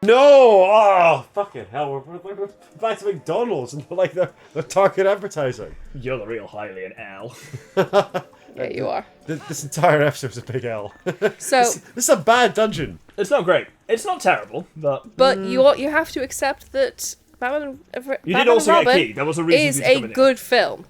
No! Oh, fucking hell. We're back to McDonald's and like the target advertising. You're the real Hylian L. Yeah, you are. This entire episode is a big L. So this is a bad dungeon. It's not great. It's not terrible, but you have to accept that Batman you and did also Robin get a key. There was a reason is for you to come a in good film.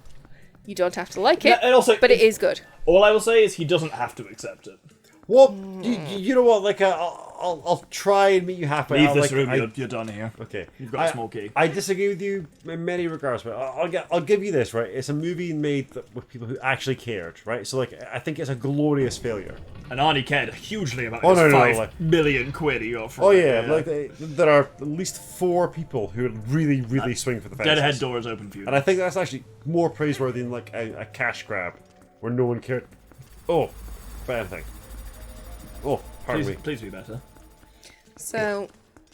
You don't have to like it, and also, but it is good. All I will say is he doesn't have to accept it. Well, you know what? Like, I'll try and meet you halfway. Leave this room. You're done here. Okay, You've got a small key. I disagree with you in many regards, but I'll give you this, right? It's a movie made with people who actually cared, right? So, like, I think it's a glorious failure. And Arnie cared hugely about Oh, his no, $5 million quid he got from Oh it, yeah, like there are at least 4 people who would really swing for the fences. Deadhead door is open for you. And I think that's actually more praiseworthy than like a cash grab where no one cared. Oh, bad thing. Oh, pardon me. Please be better. So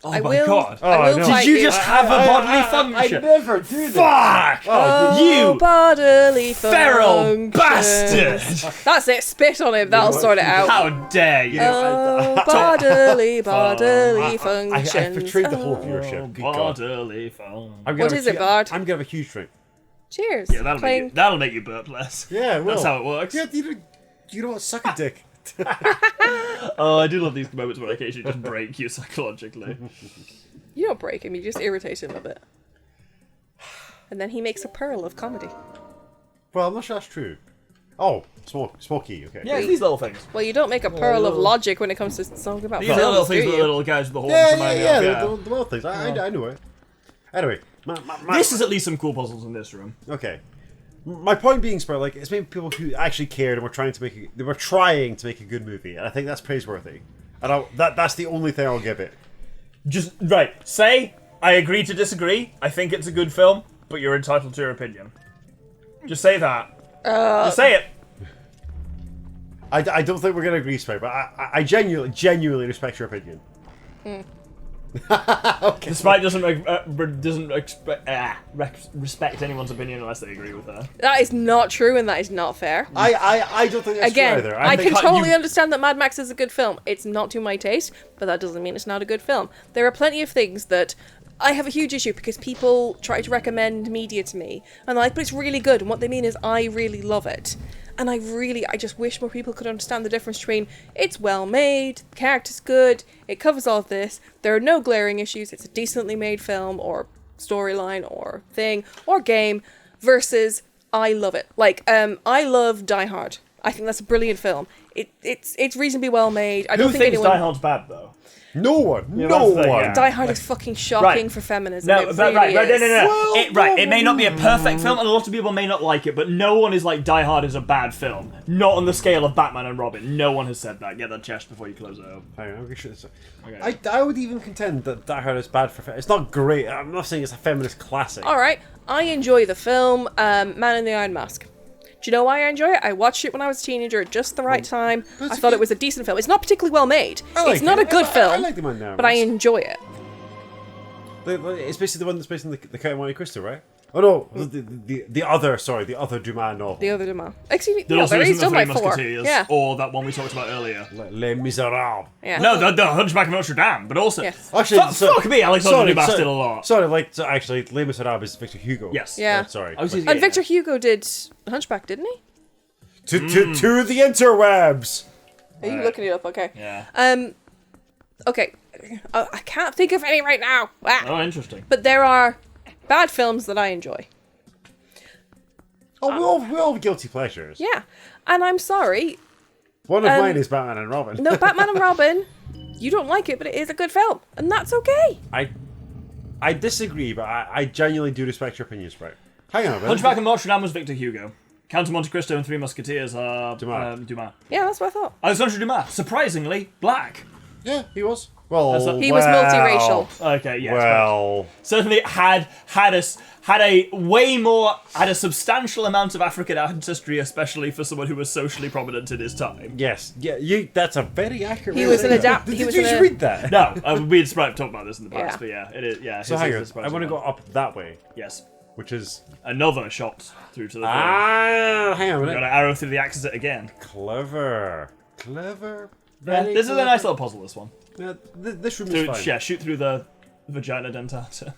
Oh I my will. god. I will no. fight Did you just have a bodily function? I never do that. Fuck! Oh, You bodily feral functions. bastard! That's it. Spit on him. That'll sort it out. How dare you! Oh, bodily functions. I betrayed the whole viewership. Good God. Bodily function. What is it, Bard? I'm gonna have a huge drink. Cheers. Yeah, that'll make you burp less. Yeah, well, That's how it works. Yeah, you know what? Suck a dick. Oh, I do love these moments where I occasionally just break you psychologically. You don't break him. You just irritate him a bit. And then he makes a pearl of comedy. Well, I'm not sure that's true. Oh, smoky. Okay. Yeah, it's these little things. Well, you don't make a pearl of logic when it comes to talking about These are films, little things do with you? the little guys with the horns. Yeah, remind me of, the little things. I know it. Anyway, This is at least some cool puzzles in this room. okay. My point being, Spur, like, it's maybe people who actually cared and were trying to make a good movie, and I think that's praiseworthy. And that's the only thing I'll give it. Just right. Say I agree to disagree. I think it's a good film, but you're entitled to your opinion. Just say that. Just say it. I don't think we're gonna agree, Spur, but I genuinely respect your opinion. Okay. Despite doesn't respect anyone's opinion unless they agree with her. That is not true, and that is not fair. I don't think that's Again, true either. I think can totally understand that Mad Max is a good film. It's not to my taste, but that doesn't mean it's not a good film. There are plenty of things that I have a huge issue because people try to recommend media to me, and I'm like, but it's really good, and what they mean is I really love it. And I just wish more people could understand the difference between it's well made, the character's good, it covers all of this, there are no glaring issues, it's a decently made film or storyline or thing or game, versus I love it. Like, I love Die Hard. I think that's a brilliant film. It's reasonably well made. I Who don't think thinks anyone... Die Hard's bad though? No one. Yeah, No that's the thing, one. yeah. Die Hard is fucking shocking for feminism. No, it but really no. is. It may not be a perfect film, and a lot of people may not like it, but no one is like Die Hard is a bad film. Not on the scale of Batman and Robin. No one has said that. Get that chest before you close it up. Okay. I would even contend that Die Hard is bad for. It's not great. I'm not saying it's a feminist classic. All right, I enjoy the film Man in the Iron Mask. Do you know why I enjoy it? I watched it when I was a teenager at just the right time. I thought it was a decent film. It's not particularly well made. It's not a good film, I like the Man in the Iron but I Mask. enjoy it. It's basically the one that's based on the Count of Monte Cristo, right? Oh no, the other Dumas novel. The other Dumas. Excuse me, There no, also there isn't is the done Three by 4. Musketeers, Yeah. or that one we talked about earlier. Les Miserables. Yeah. No, the Hunchback of Notre Dame, but also... Yes. Actually, Fuck me, Alexander Dumas did a lot. Sorry, actually, Les Miserables is Victor Hugo. Yes. Yeah. Sorry. And Victor Hugo did Hunchback, didn't he? To the interwebs. Are you looking it up? Okay. Yeah. Okay. I can't think of any right now. Ah. Oh, interesting. But there are bad films that I enjoy. Oh, we all have guilty pleasures. Yeah. And I'm sorry. One of mine is Batman and Robin. No, Batman and Robin, you don't like it, but it is a good film. And that's okay. I disagree, but I genuinely do respect your opinions, right? Hang on a minute. Hunchback of Notre Dame was Victor Hugo. Count of Monte Cristo and Three Musketeers are Dumas. Yeah, that's what I thought. Alexandre Dumas, surprisingly black. Yeah, he was. Well, He was multiracial. Okay, yes. Well, Certainly had a substantial amount of African ancestry, especially for someone who was socially prominent in his time. yes, yeah, that's a very accurate. He was an adapt. Did He was you an read that? No, we'd talked about this in the past, Yeah. but yeah, it is. Yeah. So hang on, I want to go up that way, Yes, which is another shot through to the. hang on a Got minute. an arrow through the axis again. Clever. This is a nice little puzzle, this one. Yeah, this room is fine. Yeah, shoot through the vagina dentata.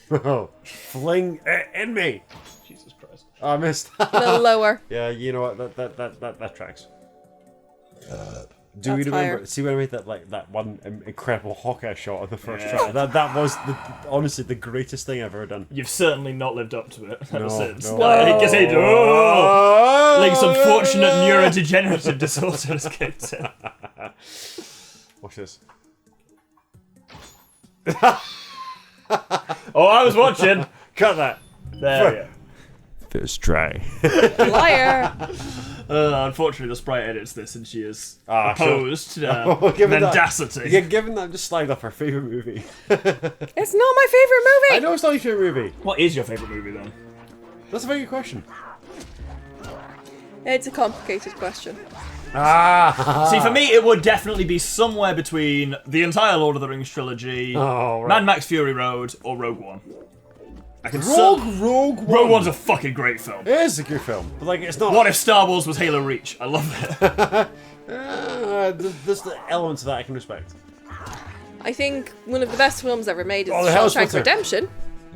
Oh, fling it in me! Jesus Christ. Oh, I missed. A little lower. Yeah, you know what? That tracks. Do That's we remember? higher. See when I made that one incredible Hawkeye shot on the first try? That was honestly the greatest thing I've ever done. You've certainly not lived up to it ever since. No. Like, Link's unfortunate neurodegenerative disorder has kicked in. Watch this. Oh, I was watching. Cut that. There we go. First try. Liar. Unfortunately, the sprite edits this, and she is opposed to Given mendacity. Yeah, given that I'm just slagged off her favourite movie. It's not my favorite movie. I know it's not your favourite movie. What is your favourite movie then? That's a very good question. It's a complicated question. See, for me, it would definitely be somewhere between the entire Lord of the Rings trilogy, Oh, right. Mad Max Fury Road, or Rogue One. I can Rogue One. Rogue One's a fucking great film. It is a good film, but like it's not. What if Star Wars was Halo Reach? I love it. There's the elements of that I can respect. I think one of the best films ever made is Oh, the Hell's Shawshank Splitter. Redemption.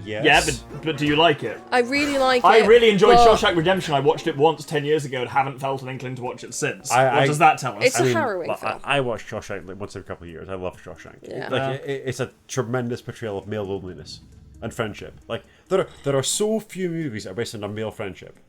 Yes. Yeah, but do you like it? I really like it. I really enjoyed but Shawshank Redemption. I watched it once 10 years ago and haven't felt an inkling to watch it since. I- What does that tell us? It's a harrowing like, film. I watch Shawshank like once every couple of years. I love Shawshank. Yeah. Like it's a tremendous portrayal of male loneliness and friendship. Like there are so few movies that are based on a male friendship.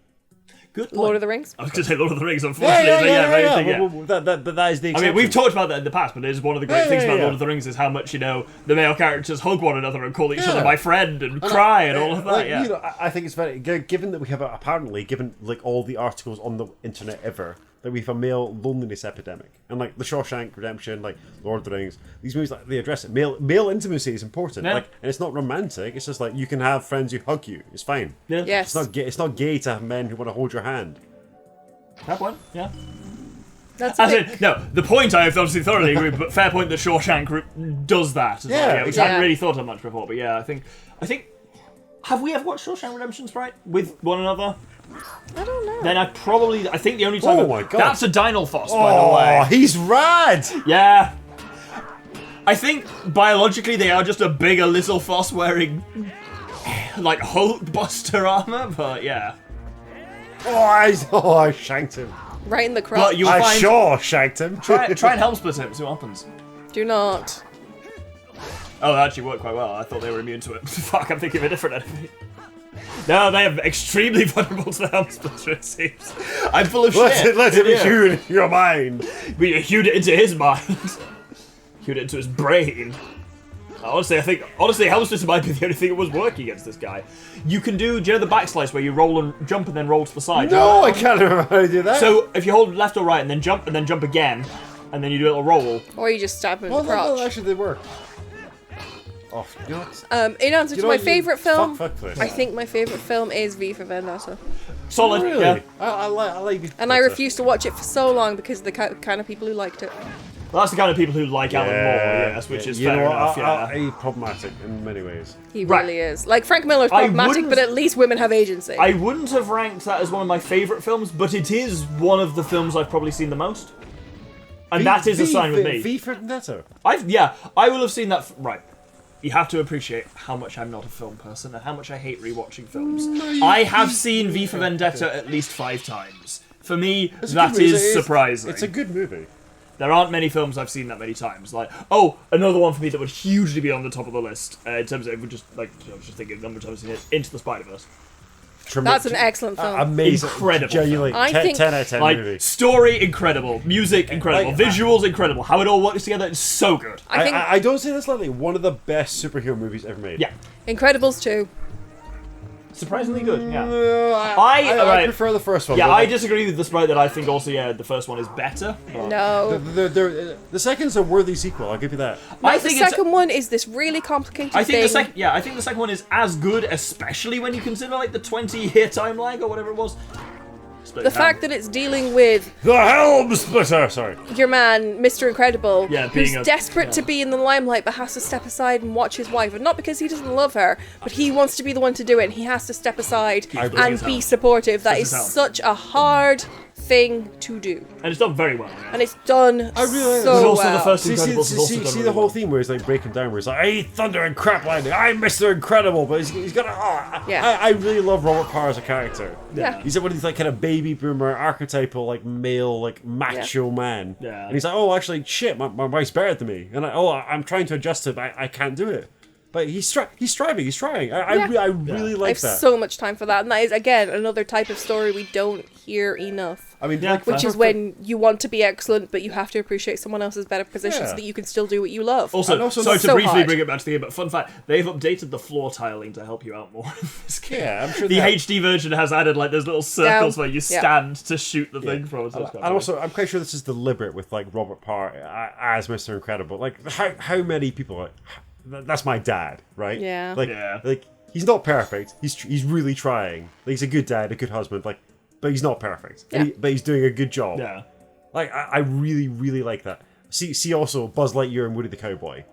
Good point. Lord of the Rings. I was going to say Lord of the Rings, unfortunately. Yeah. Well, that is the I exception. mean, we've talked about that in the past, but it is one of the great things about yeah. Lord of the Rings is how much, the male characters hug one another and call each other my friend and cry and all of that, like, yeah. You know, I think it's very given that we have apparently given like all the articles on the internet ever that we have a male loneliness epidemic, and like the Shawshank Redemption, like Lord of the Rings, these movies like they address it. Male intimacy is important, Yeah. like, and it's not romantic. It's just like you can have friends who hug you. It's fine. Yeah. Yes. It's not gay to have men who want to hold your hand. That one, yeah. That's a As big... in, no, the point I obviously thoroughly agree, but fair point that Shawshank does that as well, which I hadn't really thought of much before, but yeah, I think, have we ever watched Shawshank Redemption, Sprite, with one another? I don't know. Then I think the only time... Oh my God. That's a Dynalphos, by the way. Oh, he's rad. Yeah. I think, biologically, they are just a bigger little Foss wearing, like, Hulkbuster armor, but yeah. I shanked him. Right in the crotch. But you'll I find... sure shanked him. Try and help split him, see what happens. Do not. Oh, that actually worked quite well. I thought they were immune to it. Fuck, I'm thinking of a different enemy. No, they are extremely vulnerable to the helm splitter, it seems. I'm full of shit. Let it be hewn in your mind. We hewed it into his mind. Hewed it into his brain. Honestly, I think helm splitter might be the only thing that was working against this guy. You can do you know the backslice where you roll and jump and then roll to the side? No, I can't remember how to do that. So if you hold left or right and then jump again, and then you do a little roll. Or you just stab him in the well, crotch. no, actually, they work. Oh, you know what? In answer to my favourite film, Fuck this. I think my favourite film is V for Vendetta. Solid, Really? yeah. I like V for And I Vendetta. refused to watch it for so long because of the kind of people who liked it. Well, that's the kind of people who like Alan Moore, yes, which is fair enough, yeah. He's problematic in many ways. He Right. really is. Like, Frank Miller's I problematic, wouldn't- but at least women have agency. I wouldn't have ranked that as one of my favourite films, but it is one of the films I've probably seen the most. And that is a sign with me. V for Vendetta. I will have seen that. Right. You have to appreciate how much I'm not a film person and how much I hate rewatching films. I have seen V for Vendetta at least 5 times. For me, that is surprising. It's a good movie. There aren't many films I've seen that many times. Like, another one for me that would hugely be on the top of the list in terms of, I was just thinking the number of times I've seen it, Into the Spider-Verse. That's an excellent film. Amazing. Incredible Genuinely. I 10 think- 10 out of 10 Like, movie. story incredible, music incredible, Like, visuals incredible, how it all works together is so good. I think I don't say this lightly. One of the best superhero movies ever made. Yeah. Incredibles 2. Surprisingly good, yeah. I prefer the first one. Yeah, but I like, disagree with the Sprite that I think also, the first one is better. But No. the second's a worthy sequel. I'll give you that. I The think it's. second one is this really complicated I think thing. I think the second one is as good, especially when you consider like the 20-year time lag or whatever it was. The fact that it's dealing with The Helm Splitter! Sorry. your man, Mr. Incredible, Yeah, who's being a- desperate to be in the limelight but has to step aside and watch his wife. And not because he doesn't love her, but he wants to be the one to do it and he has to step aside bleeding and his be heart. supportive. That His is heart. such a hard thing to do. And it's done very well. Yeah. And it's done I really like so It's also well. the first See, Incredibles is also done see really the whole well. theme where he's like breaking down, where he's like, I eat thunder and crap lightning, I'm Mr. Incredible, but he's got a. Yeah. I really love Robert Parr as a character. Yeah. He's one of these like kind of baby boomer, archetypal, like male, like macho man. Yeah. And he's like, oh, actually, shit, my wife's better than me. And I'm trying to adjust to it, but I can't do it. But he's striving, he's trying. I really I like have that. so much time for that, and that is again another type of story we don't hear enough. I mean, Yeah, like, Which is when you want to be excellent, but you have to appreciate someone else's better position Yeah. so that you can still do what you love. Also, And also sorry it's to so briefly hard. bring it back to the game, but fun fact, they've updated the floor tiling to help you out more in this game. Yeah, I'm sure The that- HD version has added like those little circles where you Yeah. stand to shoot the thing from. So it's quite And funny. also, I'm quite sure this is deliberate with like Robert Parr as Mr. Incredible. Like, how many people are like, that's my dad, right? Yeah. Like, Yeah. like he's not perfect. He's really trying. Like, he's a good dad, a good husband. Like, but he's not perfect. And Yeah. but he's doing a good job. Yeah. Like, I really, really like that. See also Buzz Lightyear and Woody the Cowboy.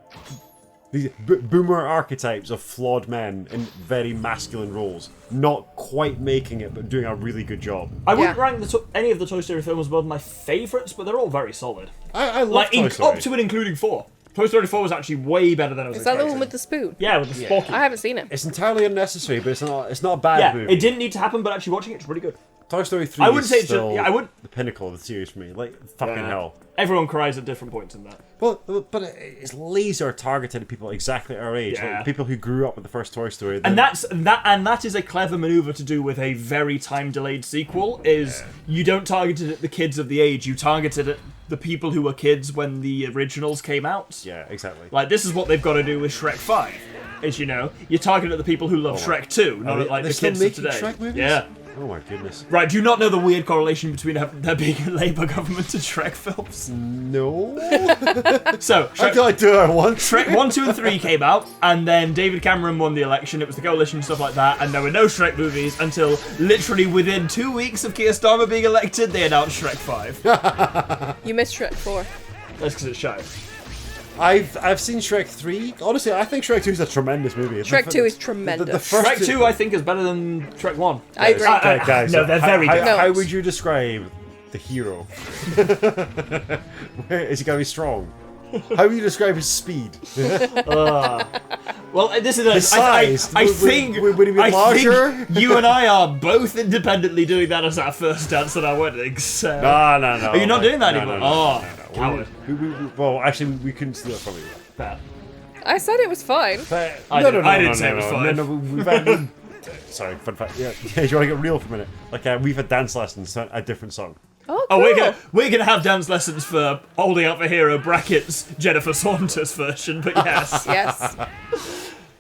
These boomer archetypes of flawed men in very masculine roles, not quite making it, but doing a really good job. I wouldn't Yeah. rank any of the Toy Story films as one of my favourites, but they're all very solid. I love Like Toy Story. up to and including 4. Toy Story 4 was actually way better than I was Is that the expecting. one with the spoon? Yeah, with the Sporky. I haven't seen it. It's entirely unnecessary, but it's not a bad Yeah, movie. it didn't need to happen, but actually watching it's really good. Toy Story 3 I wouldn't is say it's just- still yeah, I wouldn't- the pinnacle of the series for me. Like, fucking hell. Everyone cries at different points in that. Well, but it's laser targeted at people exactly our age, Yeah. like people who grew up with the first Toy Story. And that is a clever maneuver to do with a very time delayed sequel. Is you don't target it at the kids of the age, you target it at the people who were kids when the originals came out. Yeah, exactly. Like this is what they've got to do with Shrek 5. Is you target at the people who love Shrek 2, not at like they're the still kids of making today. Shrek movies? Yeah. Oh my goodness. Right, do you not know the weird correlation between there being a Labour government and Shrek films? No. So, How can I do it once? Shrek 1, 2, and 3 came out, and then David Cameron won the election. It was the coalition and stuff like that, and there were no Shrek movies until literally within 2 weeks of Keir Starmer being elected, they announced Shrek 5. You missed Shrek 4. That's because it's shy. I've seen Shrek 3. Honestly, I think Shrek 2 is a tremendous movie. Shrek 2 is tremendous. The first Shrek 2, I think, is better than Shrek 1. I agree. Okay, guys, no, they're very how, different. how would you describe the hero? Is he going to be strong? How would you describe his speed? Well, this is His size. I Would- think would he be I larger? think you and I are both independently doing that as our first dance at our weddings. So. No. Are you not doing that No, anymore? no, Oh, no. coward. Well, actually, we couldn't steal it from you. Fair. I said it was fine. But, I didn't say it was fine. No, we've had, sorry, fun fact. Yeah, do you want to get real for a minute? Like, we've had dance lessons to a different song. Oh, Oh, cool. we're gonna have dance lessons for Holding Out for Hero brackets Jennifer Saunders version, but yes, Yes. I'm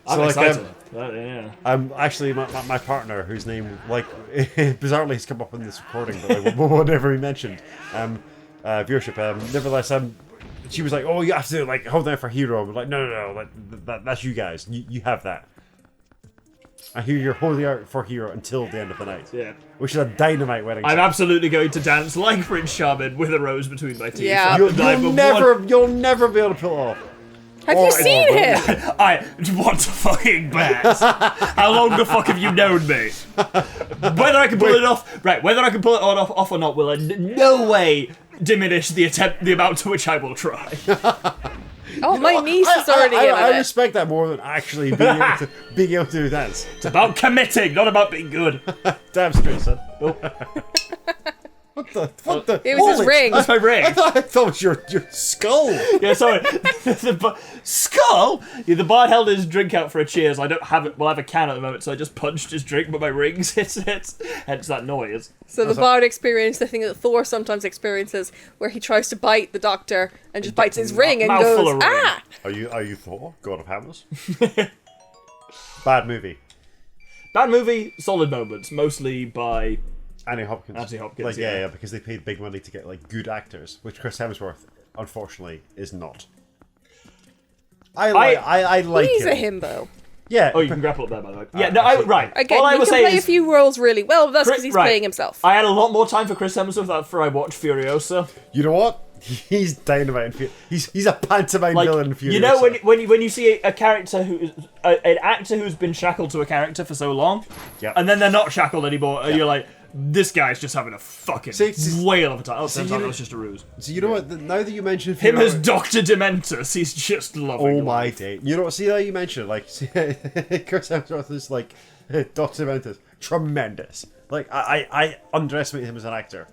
So, like, excited. Yeah. Actually, my partner, whose name, like, bizarrely has come up in this recording, but like, we'll never be mentioned. Viewership. Nevertheless, she was like, "Oh, you have to like hold down for Hero." I'm like, "No, like that's you guys. You have that." I hear you're holding out for Hero until the end of the night. Yeah. Which is a dynamite wedding. I'm song. absolutely going to dance like Prince Charming with a rose between my teeth. Yeah. I'm You'll never be able to pull it off. Have you seen him? I want to fucking bet. How long the fuck have you known me? Whether I can pull it off, right? Whether I can pull it off or not will in no way diminish the amount to which I will try. Oh, my niece is already in I on it. respect that more than actually being able to do dance. It's about committing, not about being good. Damn straight, son. What the? It was his Holy- ring. That's my ring. I thought it was your skull. Yeah, sorry. Skull. Yeah, the bard held his drink out for a cheers. I don't have it. Well, I have a can at the moment, so I just punched his drink, but my ring's hit it. Hence that noise. So the bard experienced the thing that Thor sometimes experiences, where he tries to bite the doctor and just bites his ring and mouthful goes, of ring. ah! Are you Thor, God of Hammers? Bad movie. Bad movie, solid moments, mostly by. Anthony Hopkins. Like, yeah. yeah, because they paid big money to get like good actors, which Chris Hemsworth, unfortunately, is not. I like He's him. a himbo. Yeah. Oh, you can grapple up there, by the way. Yeah, no, right. Again, All I he will can say play a is, few roles really well, but that's because he's right. playing himself. I had a lot more time for Chris Hemsworth after I watched Furiosa. You know what? He's dynamite. He's a pantomime Like, villain in Furiosa. you know when you see a character who an actor who's been shackled to a character for so long, Yep. and then they're not shackled anymore, and you're like, this guy's just having a fucking whale of a time. Oh, turns out that was just a ruse. So you know what? Now that you mention him as Dr. Dementus, he's just loving Oh my day. You know what? See that you mentioned, like, Chris Hemsworth is like, Dr. Dementus. Tremendous. Like, I underestimate him as an actor.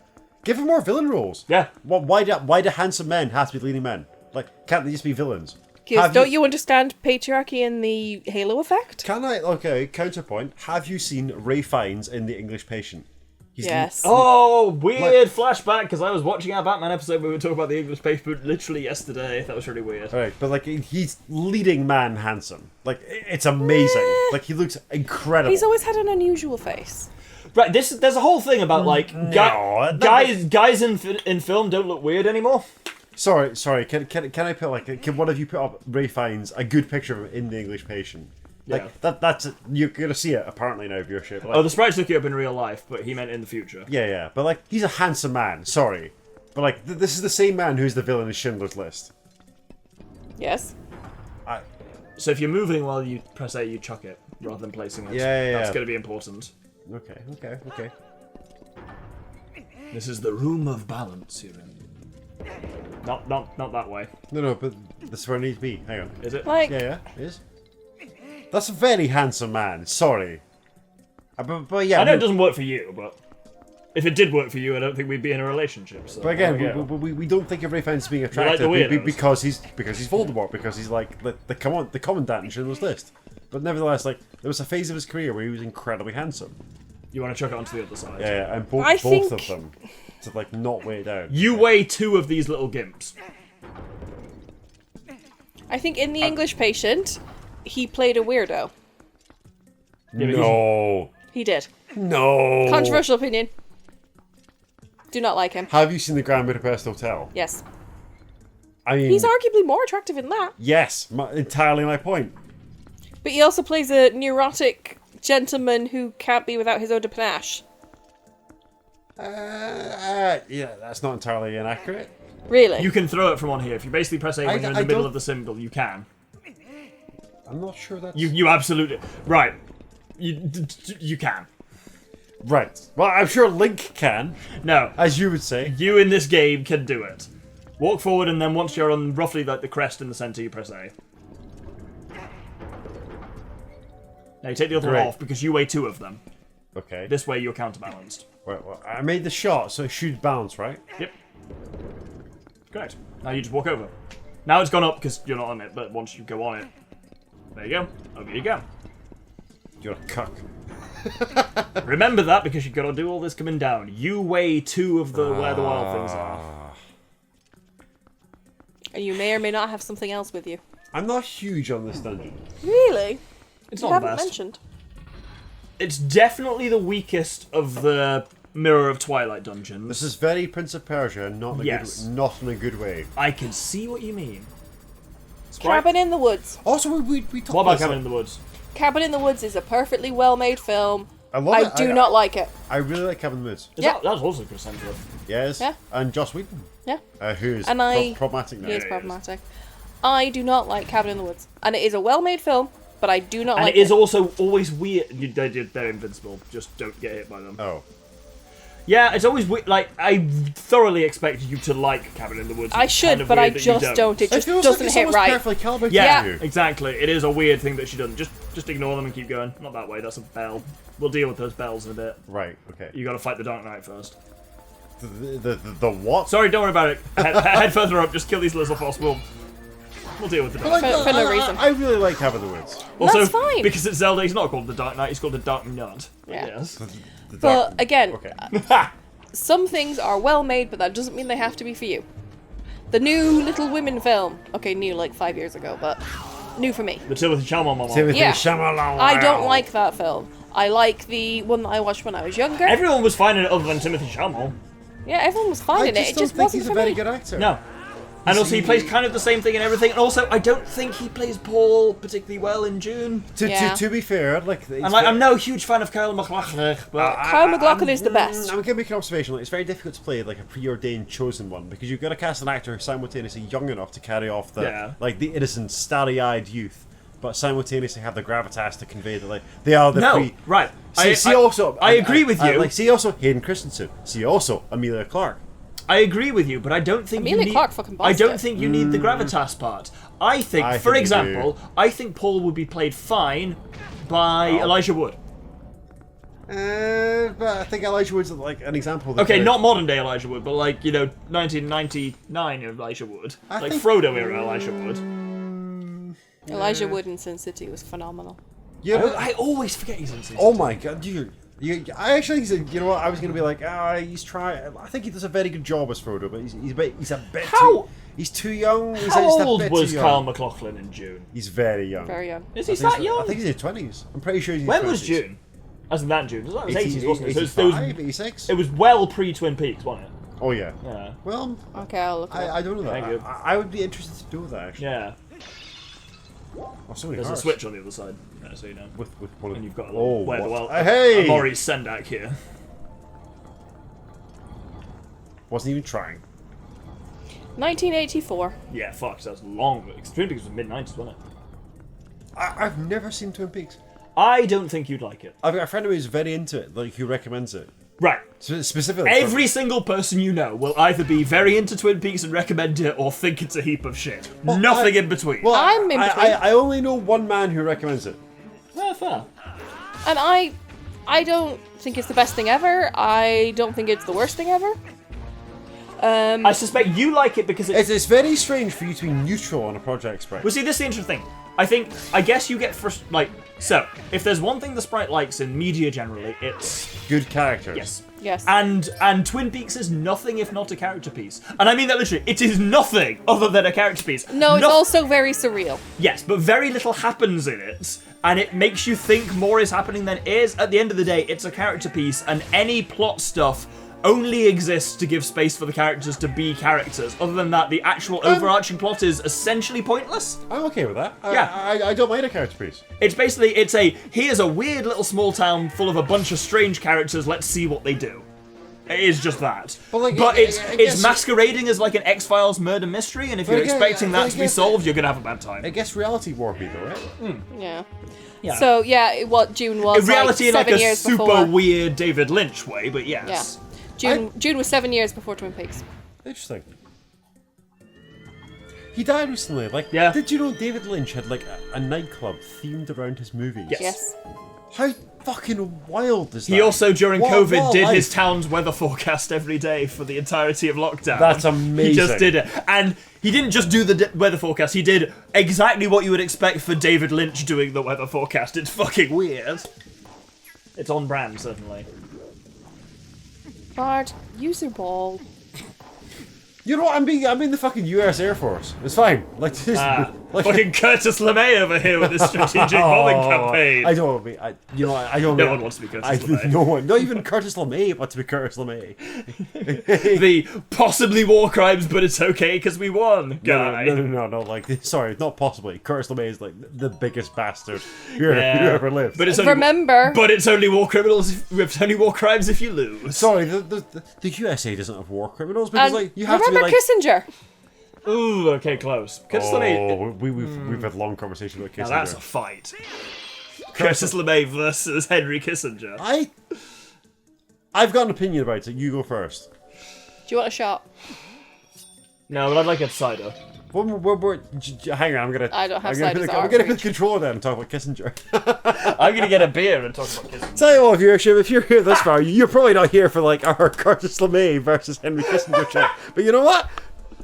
Give him more villain roles. Yeah. Why do handsome men have to be leading men? Like, can't they just be villains? Because don't you understand patriarchy and the Halo effect? Counterpoint. Have you seen Ray Fiennes in The English Patient? Yes. Oh, weird flashback, because I was watching our Batman episode where we were talking about The English Patient literally yesterday. That was really weird. Right, but like, he's leading man handsome. Like, it's amazing. Like, he looks incredible. He's always had an unusual face. Right, there's a whole thing about, like, guys in film don't look weird anymore. Sorry. Can I put, like, can one of you put up Ray Fiennes, a good picture of him in The English Patient? Like, that's you're gonna see it apparently now, viewership. Like, the sprites look it up in real life, but he meant in the future. Yeah, but like, he's a handsome man. Sorry, but like, this is the same man who's the villain in Schindler's List. Yes. So if you're moving while you press A, you chuck it rather than placing it. Yeah. That's gonna be important. Okay. This is the room of balance you're in. Not that way. No, but this is where I need to be. Hang on. Is it? Like, Yeah, it is. That's a very handsome man. Sorry. But yeah. I know it doesn't work for you, but if it did work for you, I don't think we'd be in a relationship. So. But again, we don't think of Ray Fiennes being attractive because he's Voldemort, because he's like the commandant in Schindler's List. But nevertheless, like, there was a phase of his career where he was incredibly handsome. You want to chuck it onto the other side? Yeah, and both of them to like not weigh down. You weigh 2 of these little gimps. I think in The English Patient, he played a weirdo. No. He did. No. Controversial opinion. Do not like him. Have you seen the Grand Budapest Hotel? Yes. I mean, He's arguably more attractive in that. yes, entirely my point. But he also plays a neurotic gentleman who can't be without his eau de panache. Yeah, that's not entirely inaccurate. Really? You can throw it from on here. If you basically press A when you're in the middle of the symbol, you can. I'm not sure that's... You absolutely... Right. You can. Right. Well, I'm sure Link can. No. As you would say. You in this game can do it. Walk forward, and then once you're on roughly like the crest in the center, you press A. Now you take the other one off because you weigh 2 of them. Okay. This way you're counterbalanced. Right, well, I made the shot, so it should bounce, right? Yep. Great. Now you just walk over. Now it's gone up because you're not on it, but once you go on it, there you go. Over you go. You're a cuck. Remember that because you've got to do all this coming down. You weigh 2 of the where the wild things are. And you may or may not have something else with you. I'm not huge on this dungeon. Really? It's You not the haven't best. mentioned. It's definitely the weakest of the Mirror of Twilight dungeons. This is very Prince of Persia, not in a good way. I can see what you mean. Sprite? Cabin in the Woods. Also, we talked What about this, Cabin in the Woods? Cabin in the Woods is a perfectly well-made film. I love it. I do not like it. I really like Cabin in the Woods. Yeah. That's also Chris Hemsworth. Yes. Yeah. And Joss Whedon. Yeah. Who's problematic now. He is problematic. I do not like Cabin in the Woods. And it is a well-made film, but I do not And like it is also always weird. They're invincible. Just don't get hit by them. Oh. Yeah, it's always weird. Like, I thoroughly expect you to like Cabin in the Woods. I It's should, kind of but I weird that you just don't. It just feels doesn't like it's hit almost right. perfectly calibrated Yeah, to you. exactly. It is a weird thing that she doesn't. Just ignore them and keep going. Not that way. That's a bell. We'll deal with those bells in a bit. Right, okay. You got to fight the Dark Knight first. The what? Sorry, don't worry about it. Head further up. Just kill these little boss. We'll deal with the Dark Knight. For no reason. I really like Cabin in the Woods. Also, That's fine. because it's Zelda, he's not called the Dark Knight. He's called the Dark Knight. Yeah. Yes. But again, Okay. some things are well made, but that doesn't mean they have to be for you. The new Little Women film. Okay, new like 5 years ago, but new for me. The Timothy Chalamet. Timothy Yeah. Chalamet. I don't like that film. I like the one that I watched when I was younger. Everyone was fine in it other than Timothy Chalamet. Yeah, everyone was fine I in it. just It don't just think wasn't he's for a very me. good actor. No. And also, he plays kind of the same thing in everything. And also, I don't think he plays Paul particularly well in June. To be fair, like... And like, I'm no huge fan of Kyle MacLachlan, but... Kyle MacLachlan is the best. I'm going to make an observation. Like, it's very difficult to play like a preordained chosen one because you've got to cast an actor who's simultaneously young enough to carry off the Yeah. like the innocent, starry-eyed youth, but simultaneously have the gravitas to convey that like they are the No, right. I agree with you. Like, see also Hayden Christensen. See also Amelia Clark. I agree with you, but I don't think Amelia you need. Clark fucking I bossed don't it. think you need the gravitas part. I think, I for think you example, I think Paul would be played fine by Elijah Wood. But I think Elijah Wood's like an example. Of Okay, not modern day Elijah Wood, but like 1999 Elijah Wood, like think- Frodo era Elijah Wood. Elijah Wood in Sin City was phenomenal. Yeah, but, I always forget he's in season. oh my god, I actually think you know what I was gonna be like. He's trying. I think he does a very good job as Frodo, but he's a bit too. He's too young. He's How just a old bit was too Carl young. McLaughlin in June? He's very young. Very young. Is he I think that young? I think he's in his 20s. I'm pretty sure he's in When his was 20s. June? As in that June? It was 80, 80s, wasn't it? So 85, 86? it was well pre Twin Peaks, wasn't it? Oh yeah. Yeah. Well, Okay, I'll look it up. I don't know that. Thank you. I would be interested to do that actually. Yeah. Oh, so many There's a cars. switch on the other side, so you know. with one of And you've got a oh little, what? a Hey! Maurice Sendak here. Wasn't even trying. 1984. Yeah, fuck, so that's long. Twin Peaks was mid-90s, wasn't it? I've never seen Twin Peaks. I don't think you'd like it. I've got a friend who's very into it, like who recommends it. Right. Specifically, Every single person you know will either be very into Twin Peaks and recommend it, or think it's a heap of shit. Well, Nothing in between. Well, I'm in between. I only know one man who recommends it. Yeah, fair. And I don't think it's the best thing ever. I don't think it's the worst thing ever. I suspect you like it because It's very strange for you to be neutral on a project, Sprite. Well, see, this is the interesting thing. I guess you get so, if there's one thing the Sprite likes in media generally, it's Good characters. yes. Yes. And Twin Peaks is nothing if not a character piece. And I mean that literally. It is nothing other than a character piece. no, it's also very surreal. Yes, but very little happens in it, and it makes you think more is happening than is. At the end of the day, it's a character piece, and any plot stuff only exists to give space for the characters to be characters. Other than that, the actual overarching plot is essentially pointless. I'm okay with that. Yeah. I don't mind a character piece. It's basically, here's a weird little small town full of a bunch of strange characters, let's see what they do. It is just that. But it's I guess- masquerading as like an X-Files murder mystery, and if you're expecting that to be solved, you're gonna have a bad time. I guess reality warpy though, right? Yeah. Yeah. So yeah, what June was In reality, like in like 7 a years super before. weird David Lynch way, but yes. Yeah. June was 7 years before Twin Peaks. Interesting. He died recently. Like, Yeah. did you know David Lynch had like a nightclub themed around his movies? Yes. Yes. How fucking wild is that? He also, during What- COVID, what a did life. his town's weather forecast every day for the entirety of lockdown. That's amazing. He just did it. And he didn't just do the weather forecast, he did exactly what you would expect for David Lynch doing the weather forecast. It's fucking weird. It's on brand, certainly. Bard, use your ball. You know what? I'm in the fucking U.S. Air Force. It's fine. Like this. like, Fucking Curtis LeMay over here with his strategic bombing campaign. I don't. I don't. No one wants to be Curtis LeMay. No one. Not even Curtis LeMay wants to be Curtis LeMay. The possibly war crimes, but it's okay because we won guy. No. Like, sorry, not possibly. Curtis LeMay is like the biggest bastard who ever lived. But it's only, Remember, But it's only war criminals. It's only war crimes if you lose. sorry, the USA doesn't have war criminals because and like you have to be remember like. Kissinger. Ooh, okay, close. Curtis LeMay. We've had long conversation about Kissinger. Now that's a fight. Curtis LeMay versus Henry Kissinger. I've got an opinion about it. You go first. Do you want a shot? No, but I'd like a cider. Hang on, I don't have I'm gonna ciders put at I'm our gonna put fridge. the controller down and talk about Kissinger. I'm gonna get a beer and talk about Kissinger. Tell you what, viewership, if you're here this far, you're probably not here for like our Curtis LeMay versus Henry Kissinger chat. But you know what?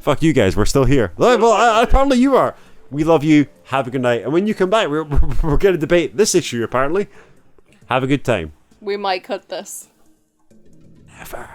Fuck you guys, we're still here. Well, apparently you are. We love you. Have a good night. And when you come back, we're going to debate this issue, apparently. Have a good time. We might cut this. Never.